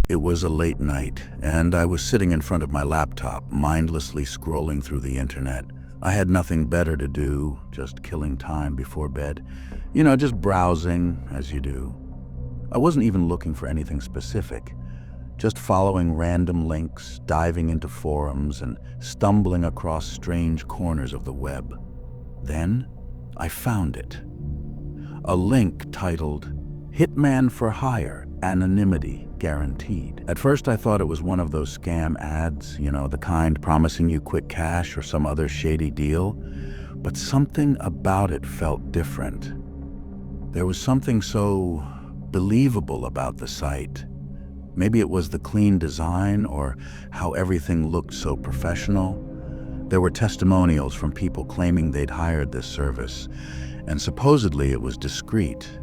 It was a late night, and I was sitting in front of my laptop, mindlessly scrolling through the internet. I had nothing better to do, just killing time before bed. Just browsing, as you do. I wasn't even looking for anything specific, just following random links, diving into forums, and stumbling across strange corners of the web. Then, I found it. A link titled, "Hitman for Hire, Anonymity Guaranteed." At first I thought it was one of those scam ads, the kind promising you quick cash or some other shady deal. But something about it felt different. There was something so believable about the site. Maybe it was the clean design or how everything looked so professional. There were testimonials from people claiming they'd hired this service, and supposedly it was discreet.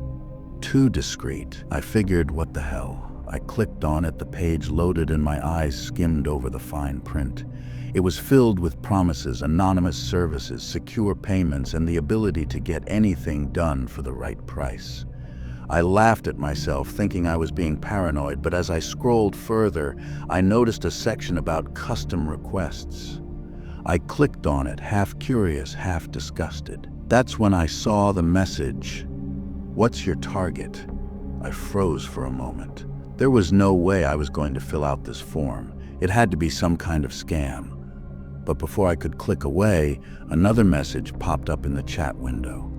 Too discreet. I figured, what the hell? I clicked on it, the page loaded, and my eyes skimmed over the fine print. It was filled with promises, anonymous services, secure payments, and the ability to get anything done for the right price. I laughed at myself, thinking I was being paranoid, but as I scrolled further, I noticed a section about custom requests. I clicked on it, half curious, half disgusted. That's when I saw the message, "What's your target?" I froze for a moment. There was no way I was going to fill out this form. It had to be some kind of scam. But before I could click away, another message popped up in the chat window.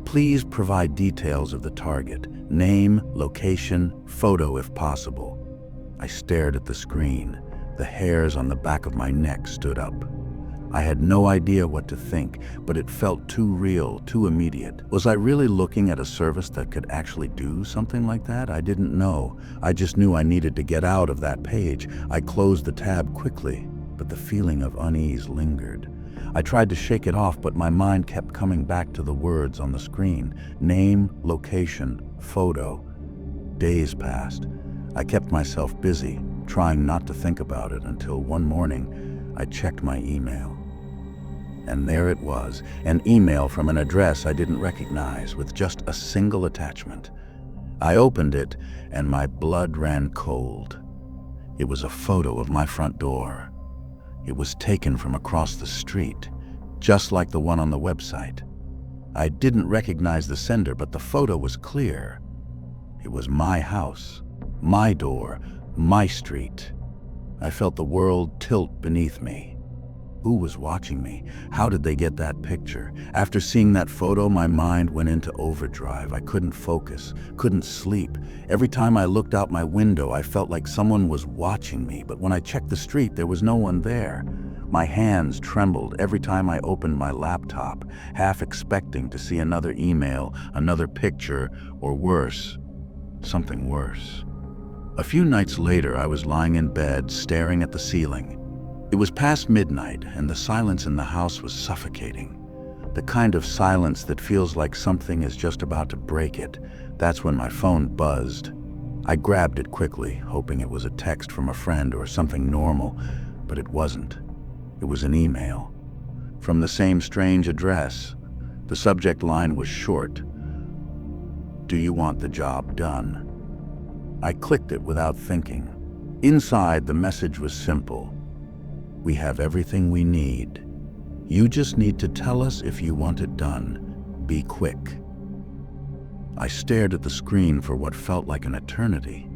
"Please provide details of the target. Name, location, photo if possible." I stared at the screen. The hairs on the back of my neck stood up. I had no idea what to think, but it felt too real, too immediate. Was I really looking at a service that could actually do something like that? I didn't know. I just knew I needed to get out of that page. I closed the tab quickly, but the feeling of unease lingered. I tried to shake it off, but my mind kept coming back to the words on the screen. Name, location, photo. Days passed. I kept myself busy, trying not to think about it, until one morning I checked my email. And there it was, an email from an address I didn't recognize, with just a single attachment. I opened it, and my blood ran cold. It was a photo of my front door. It was taken from across the street, just like the one on the website. I didn't recognize the sender, but the photo was clear. It was my house, my door, my street. I felt the world tilt beneath me. Who was watching me? How did they get that picture? After seeing that photo, my mind went into overdrive. I couldn't focus, couldn't sleep. Every time I looked out my window, I felt like someone was watching me, but when I checked the street, there was no one there. My hands trembled every time I opened my laptop, half expecting to see another email, another picture, or worse, something worse. A few nights later, I was lying in bed, staring at the ceiling. It was past midnight, and the silence in the house was suffocating. The kind of silence that feels like something is just about to break it. That's when my phone buzzed. I grabbed it quickly, hoping it was a text from a friend or something normal, but it wasn't. It was an email. From the same strange address. The subject line was short. "Do you want the job done?" I clicked it without thinking. Inside, the message was simple. "We have everything we need. You just need to tell us if you want it done. Be quick." I stared at the screen for what felt like an eternity.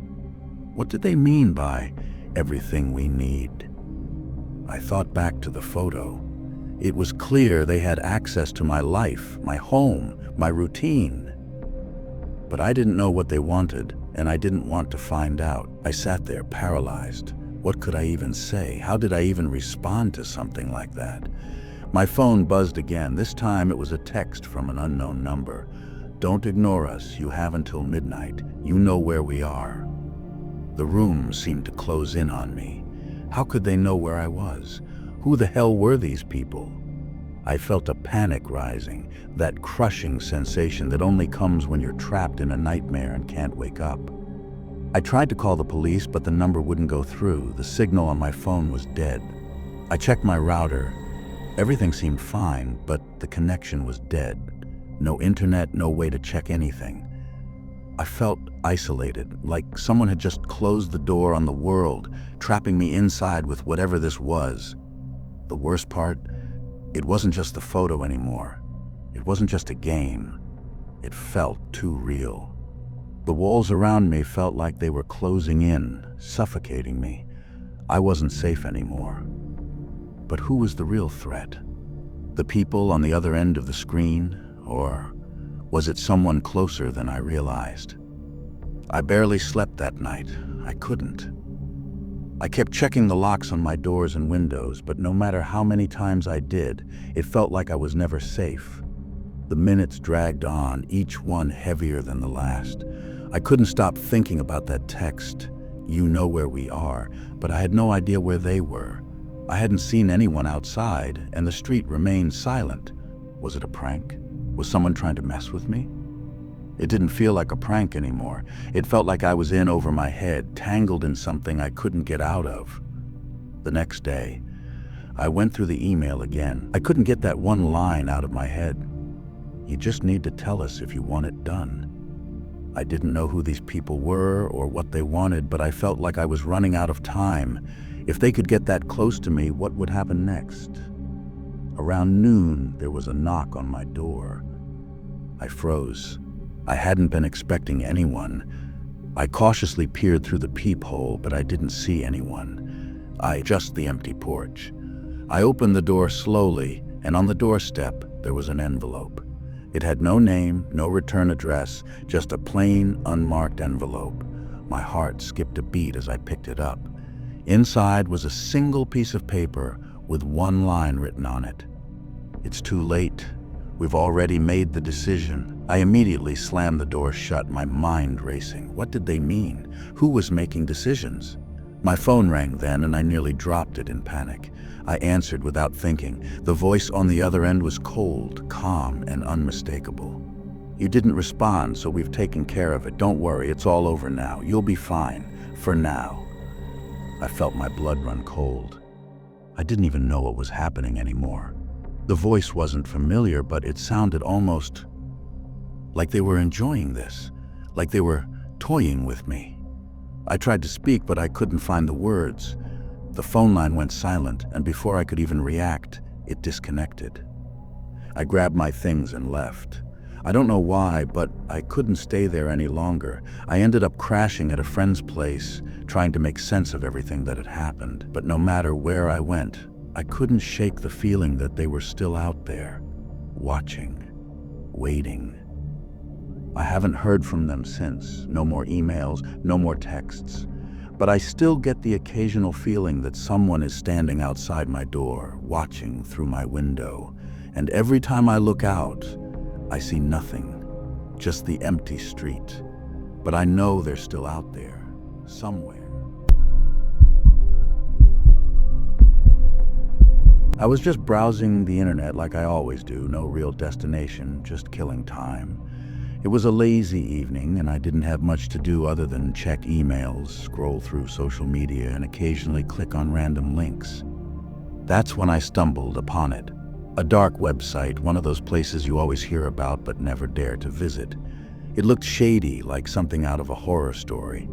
What did they mean by everything we need? I thought back to the photo. It was clear they had access to my life, my home, my routine. But I didn't know what they wanted, and I didn't want to find out. I sat there paralyzed. What could I even say? How did I even respond to something like that? My phone buzzed again. This time it was a text from an unknown number. "Don't ignore us. You have until midnight. You know where we are." The room seemed to close in on me. How could they know where I was? Who the hell were these people? I felt a panic rising, that crushing sensation that only comes when you're trapped in a nightmare and can't wake up. I tried to call the police, but the number wouldn't go through. The signal on my phone was dead. I checked my router. Everything seemed fine, but the connection was dead. No internet, no way to check anything. I felt isolated, like someone had just closed the door on the world, trapping me inside with whatever this was. The worst part, it wasn't just the photo anymore. It wasn't just a game. It felt too real. The walls around me felt like they were closing in, suffocating me. I wasn't safe anymore. But who was the real threat? The people on the other end of the screen, or was it someone closer than I realized? I barely slept that night. I couldn't. I kept checking the locks on my doors and windows, but no matter how many times I did, it felt like I was never safe. The minutes dragged on, each one heavier than the last. I couldn't stop thinking about that text, "You know where we are," but I had no idea where they were. I hadn't seen anyone outside, and the street remained silent. Was it a prank? Was someone trying to mess with me? It didn't feel like a prank anymore. It felt like I was in over my head, tangled in something I couldn't get out of. The next day, I went through the email again. I couldn't get that one line out of my head. "You just need to tell us if you want it done." I didn't know who these people were or what they wanted, but I felt like I was running out of time. If they could get that close to me, what would happen next? Around noon, there was a knock on my door. I froze. I hadn't been expecting anyone. I cautiously peered through the peephole, but I didn't see anyone. Just the empty porch. I opened the door slowly, and on the doorstep, there was an envelope. It had no name, no return address, just a plain, unmarked envelope. My heart skipped a beat as I picked it up. Inside was a single piece of paper with one line written on it. "It's too late. We've already made the decision." I immediately slammed the door shut, my mind racing. What did they mean? Who was making decisions? My phone rang then, and I nearly dropped it in panic. I answered without thinking. The voice on the other end was cold, calm, and unmistakable. "You didn't respond, so we've taken care of it. Don't worry, it's all over now. You'll be fine. For now." I felt my blood run cold. I didn't even know what was happening anymore. The voice wasn't familiar, but it sounded almost like they were enjoying this, like they were toying with me. I tried to speak, but I couldn't find the words. The phone line went silent, and before I could even react, it disconnected. I grabbed my things and left. I don't know why, but I couldn't stay there any longer. I ended up crashing at a friend's place, trying to make sense of everything that had happened. But no matter where I went, I couldn't shake the feeling that they were still out there, watching, waiting. I haven't heard from them since. No more emails, no more texts. But I still get the occasional feeling that someone is standing outside my door, watching through my window. And every time I look out, I see nothing, just the empty street. But I know they're still out there, somewhere. I was just browsing the internet like I always do, no real destination, just killing time. It was a lazy evening, and I didn't have much to do other than check emails, scroll through social media, and occasionally click on random links. That's when I stumbled upon it. A dark website, one of those places you always hear about but never dare to visit. It looked shady, like something out of a horror story.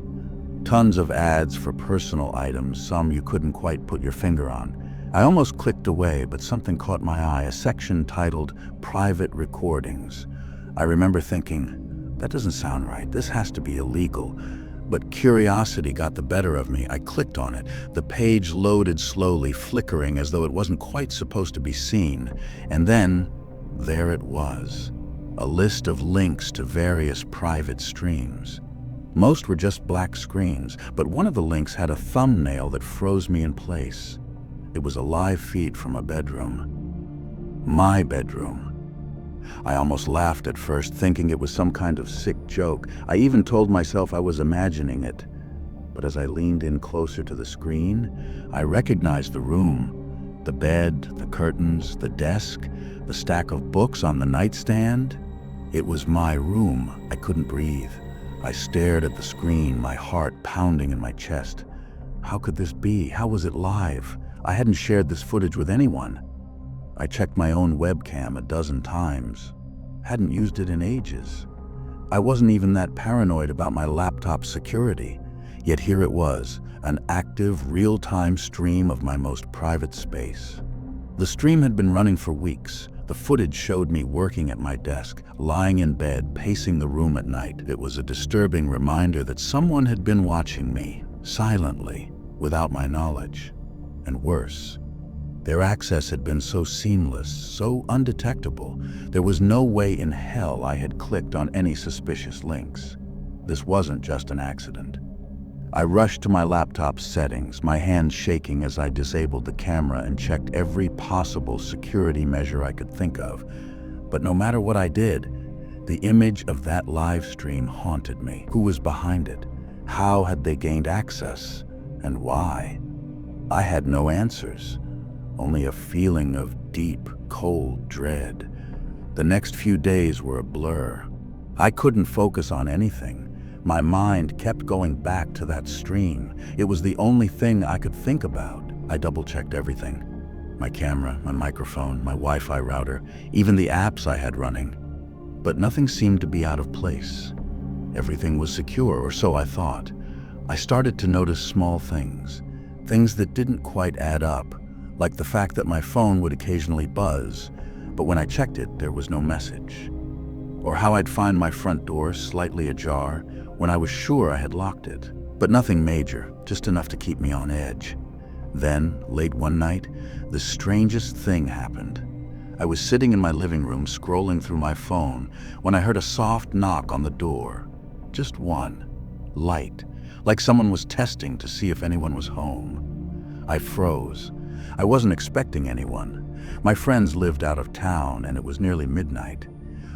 Tons of ads for personal items, some you couldn't quite put your finger on. I almost clicked away, but something caught my eye, a section titled Private Recordings. I remember thinking, that doesn't sound right, this has to be illegal. But curiosity got the better of me. I clicked on it. The page loaded slowly, flickering as though it wasn't quite supposed to be seen. And then, there it was. A list of links to various private streams. Most were just black screens, but one of the links had a thumbnail that froze me in place. It was a live feed from a bedroom. My bedroom. I almost laughed at first, thinking it was some kind of sick joke. I even told myself I was imagining it. But as I leaned in closer to the screen, I recognized the room. The bed, the curtains, the desk, the stack of books on the nightstand. It was my room. I couldn't breathe. I stared at the screen, my heart pounding in my chest. How could this be? How was it live? I hadn't shared this footage with anyone. I checked my own webcam a dozen times. Hadn't used it in ages. I wasn't even that paranoid about my laptop's security. Yet here it was, an active, real-time stream of my most private space. The stream had been running for weeks. The footage showed me working at my desk, lying in bed, pacing the room at night. It was a disturbing reminder that someone had been watching me, silently, without my knowledge. And worse, their access had been so seamless, so undetectable, there was no way in hell I had clicked on any suspicious links. This wasn't just an accident. I rushed to my laptop's settings, my hands shaking as I disabled the camera and checked every possible security measure I could think of. But no matter what I did, the image of that live stream haunted me. Who was behind it? How had they gained access? And why? I had no answers, only a feeling of deep, cold dread. The next few days were a blur. I couldn't focus on anything. My mind kept going back to that stream. It was the only thing I could think about. I double-checked everything. My camera, my microphone, my Wi-Fi router, even the apps I had running. But nothing seemed to be out of place. Everything was secure, or so I thought. I started to notice small things that didn't quite add up, like the fact that my phone would occasionally buzz, but when I checked it, there was no message. Or how I'd find my front door slightly ajar when I was sure I had locked it. But nothing major, just enough to keep me on edge. Then, late one night, the strangest thing happened. I was sitting in my living room scrolling through my phone when I heard a soft knock on the door. Just one. Light, like someone was testing to see if anyone was home. I froze. I wasn't expecting anyone. My friends lived out of town and it was nearly midnight.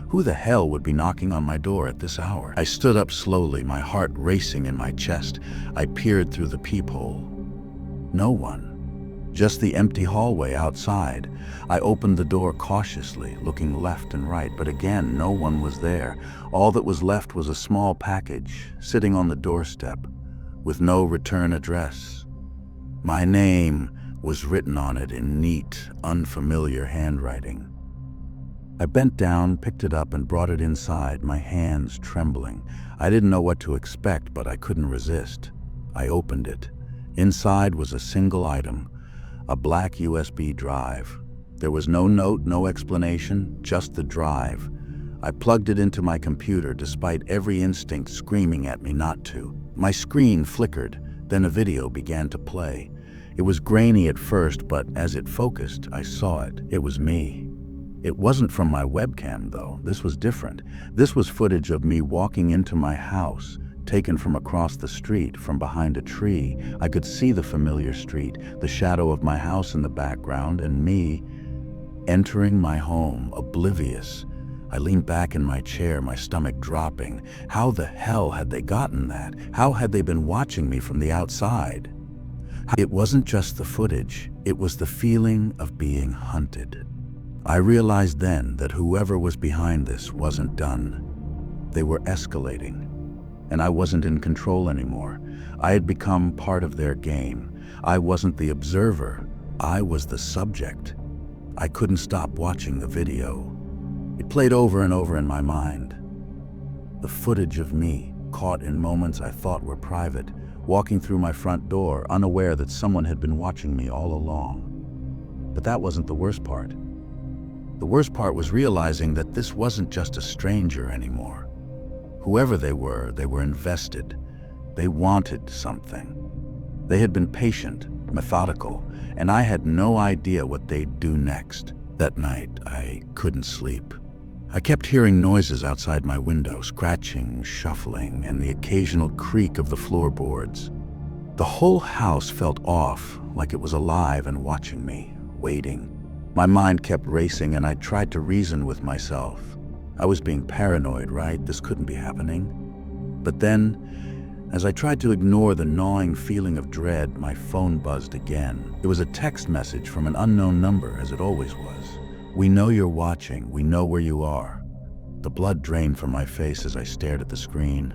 Who the hell would be knocking on my door at this hour? I stood up slowly, my heart racing in my chest. I peered through the peephole. No one. Just the empty hallway outside. I opened the door cautiously, looking left and right, but again, no one was there. All that was left was a small package, sitting on the doorstep, with no return address. My name was written on it in neat, unfamiliar handwriting. I bent down, picked it up, and brought it inside, my hands trembling. I didn't know what to expect, but I couldn't resist. I opened it. Inside was a single item, a black USB drive. There was no note, no explanation, just the drive. I plugged it into my computer, despite every instinct screaming at me not to. My screen flickered, then a video began to play. It was grainy at first, but as it focused, I saw it. It was me. It wasn't from my webcam, though. This was different. This was footage of me walking into my house, taken from across the street, from behind a tree. I could see the familiar street, the shadow of my house in the background, and me entering my home, oblivious. I leaned back in my chair, my stomach dropping. How the hell had they gotten that? How had they been watching me from the outside? It wasn't just the footage, it was the feeling of being hunted. I realized then that whoever was behind this wasn't done. They were escalating, and I wasn't in control anymore. I had become part of their game. I wasn't the observer, I was the subject. I couldn't stop watching the video. It played over and over in my mind. The footage of me, caught in moments I thought were private, walking through my front door, unaware that someone had been watching me all along. But that wasn't the worst part. The worst part was realizing that this wasn't just a stranger anymore. Whoever they were invested. They wanted something. They had been patient, methodical, and I had no idea what they'd do next. That night, I couldn't sleep. I kept hearing noises outside my window, scratching, shuffling, and the occasional creak of the floorboards. The whole house felt off, like it was alive and watching me, waiting. My mind kept racing, and I tried to reason with myself. I was being paranoid, right? This couldn't be happening. But then, as I tried to ignore the gnawing feeling of dread, my phone buzzed again. It was a text message from an unknown number, as it always was. "We know you're watching. We know where you are." The blood drained from my face as I stared at the screen.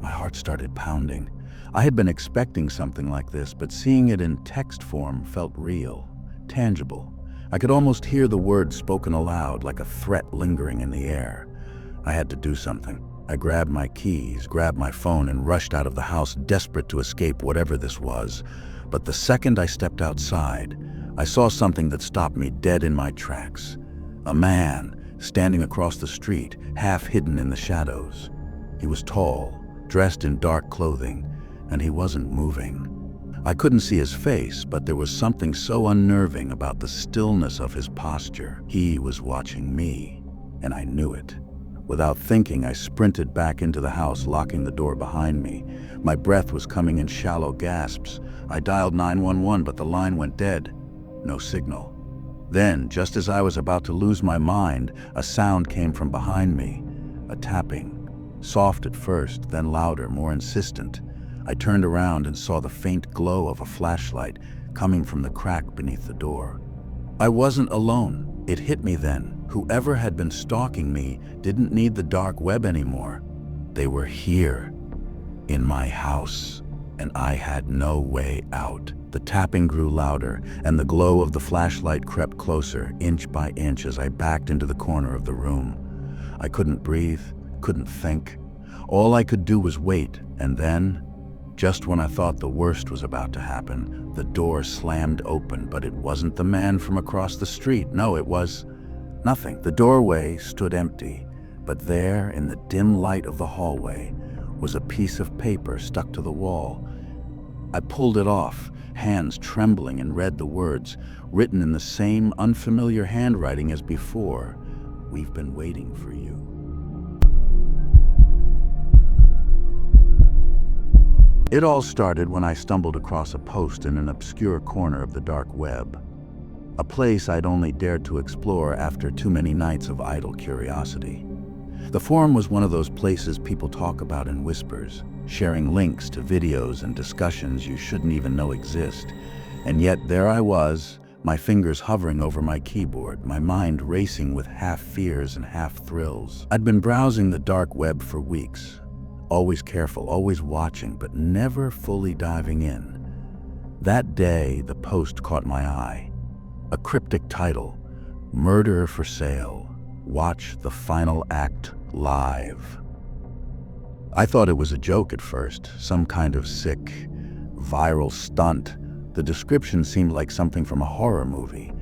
My heart started pounding. I had been expecting something like this, but seeing it in text form felt real, tangible. I could almost hear the words spoken aloud, like a threat lingering in the air. I had to do something. I grabbed my keys, grabbed my phone, and rushed out of the house, desperate to escape whatever this was. But the second I stepped outside, I saw something that stopped me dead in my tracks. A man standing across the street, half hidden in the shadows. He was tall, dressed in dark clothing, and he wasn't moving. I couldn't see his face, but there was something so unnerving about the stillness of his posture. He was watching me, and I knew it. Without thinking, I sprinted back into the house, locking the door behind me. My breath was coming in shallow gasps. I dialed 911, but the line went dead. No signal. Then, just as I was about to lose my mind, a sound came from behind me. A tapping. Soft at first, then louder, more insistent. I turned around and saw the faint glow of a flashlight coming from the crack beneath the door. I wasn't alone. It hit me then. Whoever had been stalking me didn't need the dark web anymore. They were here, in my house, and I had no way out. The tapping grew louder, and the glow of the flashlight crept closer, inch by inch, as I backed into the corner of the room. I couldn't breathe, couldn't think. All I could do was wait, and then, just when I thought the worst was about to happen, the door slammed open, but it wasn't the man from across the street. No, it was nothing. The doorway stood empty, but there, in the dim light of the hallway, was a piece of paper stuck to the wall. I pulled it off, hands trembling, and read the words, written in the same unfamiliar handwriting as before. "We've been waiting for you." It all started when I stumbled across a post in an obscure corner of the dark web, a place I'd only dared to explore after too many nights of idle curiosity. The forum was one of those places people talk about in whispers, sharing links to videos and discussions you shouldn't even know exist. And yet there I was, my fingers hovering over my keyboard, my mind racing with half fears and half thrills. I'd been browsing the dark web for weeks, always careful, always watching, but never fully diving in. That day, the post caught my eye. A cryptic title, "Murder for Sale. Watch the final act live." I thought it was a joke at first, some kind of sick, viral stunt. The description seemed like something from a horror movie.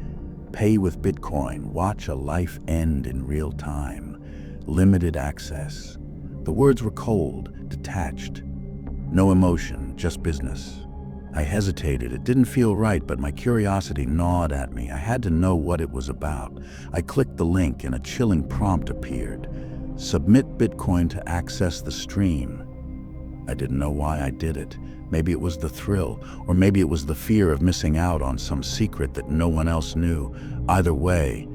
Pay with Bitcoin, watch a life end in real time, limited access. The words were cold, detached. No emotion, just business. I hesitated. It didn't feel right, but my curiosity gnawed at me. I had to know what it was about. I clicked the link and a chilling prompt appeared. Submit Bitcoin to access the stream. I didn't know why I did it. Maybe it was the thrill, or maybe it was the fear of missing out on some secret that no one else knew. Either way,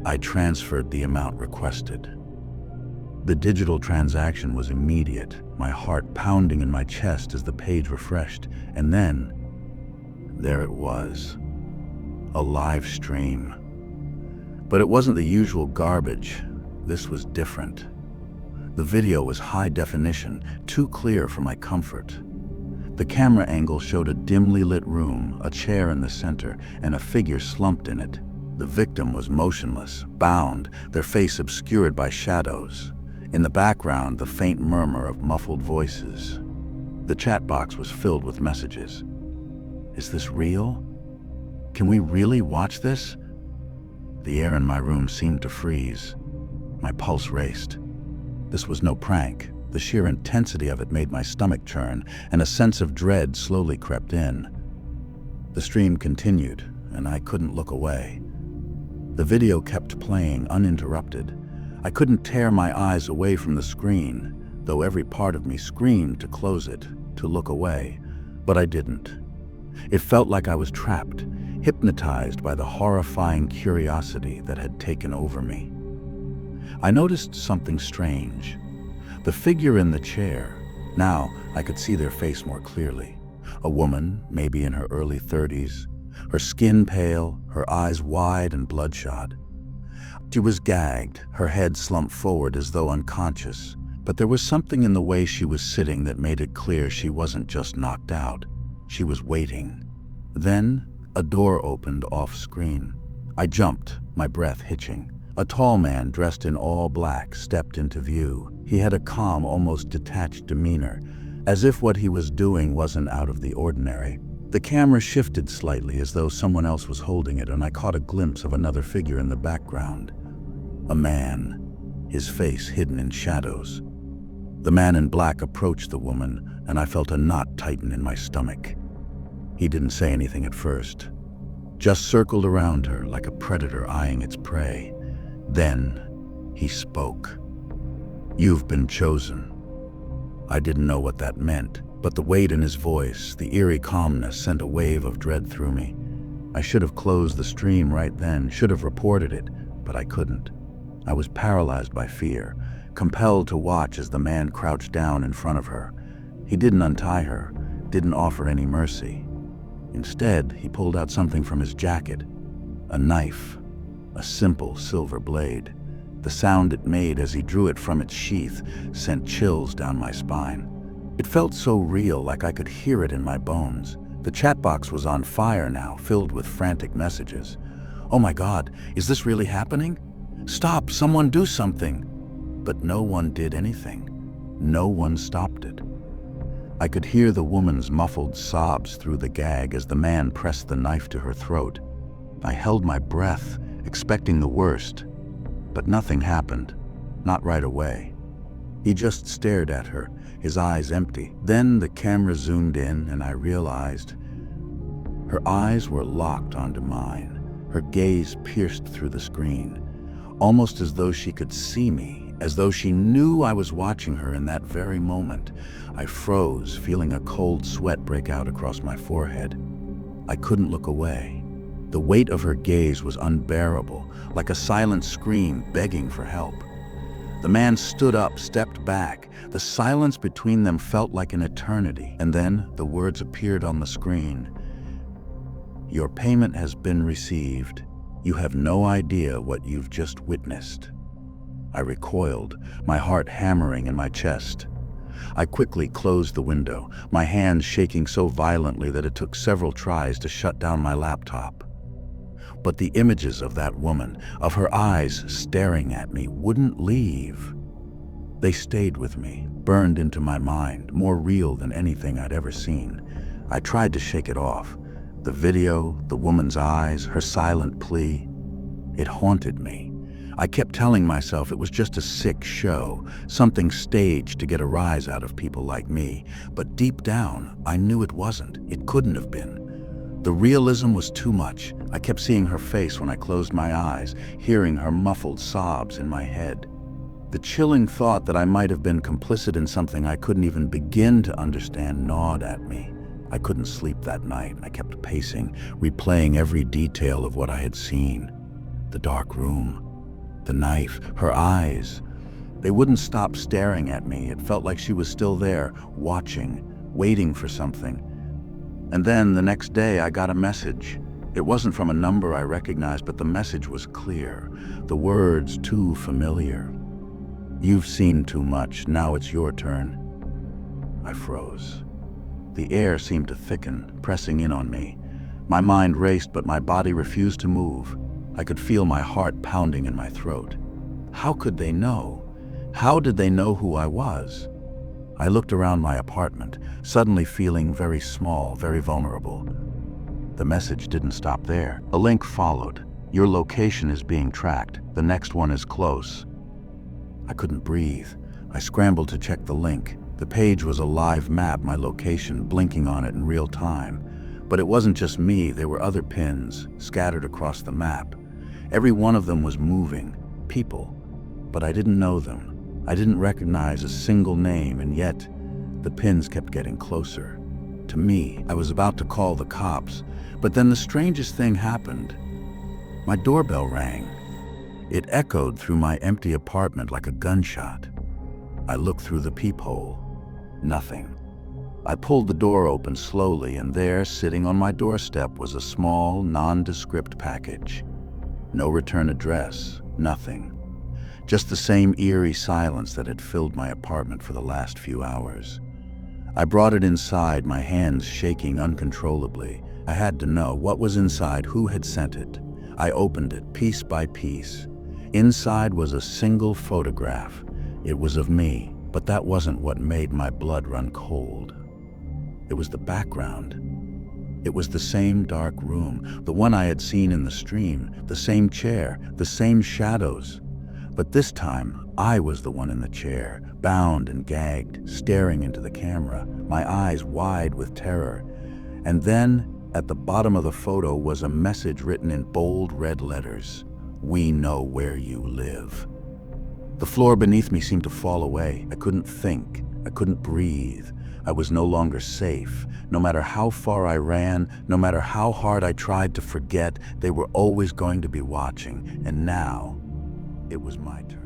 I transferred the amount requested. The digital transaction was immediate, my heart pounding in my chest as the page refreshed. And then, there it was, a live stream. But it wasn't the usual garbage. This was different. The video was high definition, too clear for my comfort. The camera angle showed a dimly lit room, a chair in the center, and a figure slumped in it. The victim was motionless, bound, their face obscured by shadows. In the background, the faint murmur of muffled voices. The chat box was filled with messages. Is this real? Can we really watch this? The air in my room seemed to freeze. My pulse raced. This was no prank. The sheer intensity of it made my stomach churn, and a sense of dread slowly crept in. The stream continued, and I couldn't look away. The video kept playing uninterrupted. I couldn't tear my eyes away from the screen, though every part of me screamed to close it, to look away, but I didn't. It felt like I was trapped, hypnotized by the horrifying curiosity that had taken over me. I noticed something strange. The figure in the chair, now I could see their face more clearly. A woman, maybe in her early 30s, her skin pale, her eyes wide and bloodshot. She was gagged, her head slumped forward as though unconscious, but there was something in the way she was sitting that made it clear she wasn't just knocked out. She was waiting. Then, a door opened off-screen. I jumped, my breath hitching. A tall man dressed in all black stepped into view. He had a calm, almost detached demeanor, as if what he was doing wasn't out of the ordinary. The camera shifted slightly as though someone else was holding it, and I caught a glimpse of another figure in the background. A man, his face hidden in shadows. The man in black approached the woman, and I felt a knot tighten in my stomach. He didn't say anything at first, just circled around her like a predator eyeing its prey. Then he spoke. "You've been chosen." I didn't know what that meant, but the weight in his voice, the eerie calmness, sent a wave of dread through me. I should have closed the stream right then, should have reported it, but I couldn't. I was paralyzed by fear, compelled to watch as the man crouched down in front of her. He didn't untie her, didn't offer any mercy. Instead, he pulled out something from his jacket, a knife, a simple silver blade. The sound it made as he drew it from its sheath sent chills down my spine. It felt so real, like I could hear it in my bones. The chat box was on fire now, filled with frantic messages. "Oh my God, is this really happening? Stop, someone do something!" But no one did anything. No one stopped it. I could hear the woman's muffled sobs through the gag as the man pressed the knife to her throat. I held my breath, expecting the worst, but nothing happened, not right away. He just stared at her, his eyes empty. Then the camera zoomed in and I realized her eyes were locked onto mine. Her gaze pierced through the screen, almost as though she could see me, as though she knew I was watching her in that very moment. I froze, feeling a cold sweat break out across my forehead. I couldn't look away. The weight of her gaze was unbearable, like a silent scream begging for help. The man stood up, stepped back. The silence between them felt like an eternity. And then the words appeared on the screen. "Your payment has been received. You have no idea what you've just witnessed." I recoiled, my heart hammering in my chest. I quickly closed the window, my hands shaking so violently that it took several tries to shut down my laptop. But the images of that woman, of her eyes staring at me, wouldn't leave. They stayed with me, burned into my mind, more real than anything I'd ever seen. I tried to shake it off. The video, the woman's eyes, her silent plea. It haunted me. I kept telling myself it was just a sick show, something staged to get a rise out of people like me. But deep down, I knew it wasn't. It couldn't have been. The realism was too much. I kept seeing her face when I closed my eyes, hearing her muffled sobs in my head. The chilling thought that I might have been complicit in something I couldn't even begin to understand gnawed at me. I couldn't sleep that night. I kept pacing, replaying every detail of what I had seen. The dark room, the knife, her eyes. They wouldn't stop staring at me. It felt like she was still there, watching, waiting for something. And then the next day I got a message. It wasn't from a number I recognized, but the message was clear. The words too familiar. "You've seen too much. Now it's your turn." I froze. The air seemed to thicken, pressing in on me. My mind raced, but my body refused to move. I could feel my heart pounding in my throat. How could they know? How did they know who I was? I looked around my apartment, suddenly feeling very small, very vulnerable. The message didn't stop there. A link followed. "Your location is being tracked. The next one is close." I couldn't breathe. I scrambled to check the link. The page was a live map, my location blinking on it in real time. But it wasn't just me, there were other pins scattered across the map. Every one of them was moving, people, but I didn't know them. I didn't recognize a single name, and yet the pins kept getting closer. To me, I was about to call the cops, but then the strangest thing happened. My doorbell rang. It echoed through my empty apartment like a gunshot. I looked through the peephole. Nothing. I pulled the door open slowly, and there, sitting on my doorstep, was a small, nondescript package. No return address, nothing. Just the same eerie silence that had filled my apartment for the last few hours. I brought it inside, my hands shaking uncontrollably. I had to know what was inside, who had sent it. I opened it piece by piece. Inside was a single photograph, It was of me, but that wasn't what made my blood run cold. It was the background. It was the same dark room, the one I had seen in the stream, the same chair, the same shadows. But this time, I was the one in the chair, bound and gagged, staring into the camera, my eyes wide with terror. And then, at the bottom of the photo was a message written in bold red letters: "We know where you live." The floor beneath me seemed to fall away. I couldn't think. I couldn't breathe. I was no longer safe. No matter how far I ran, no matter how hard I tried to forget, they were always going to be watching. And now, it was my turn.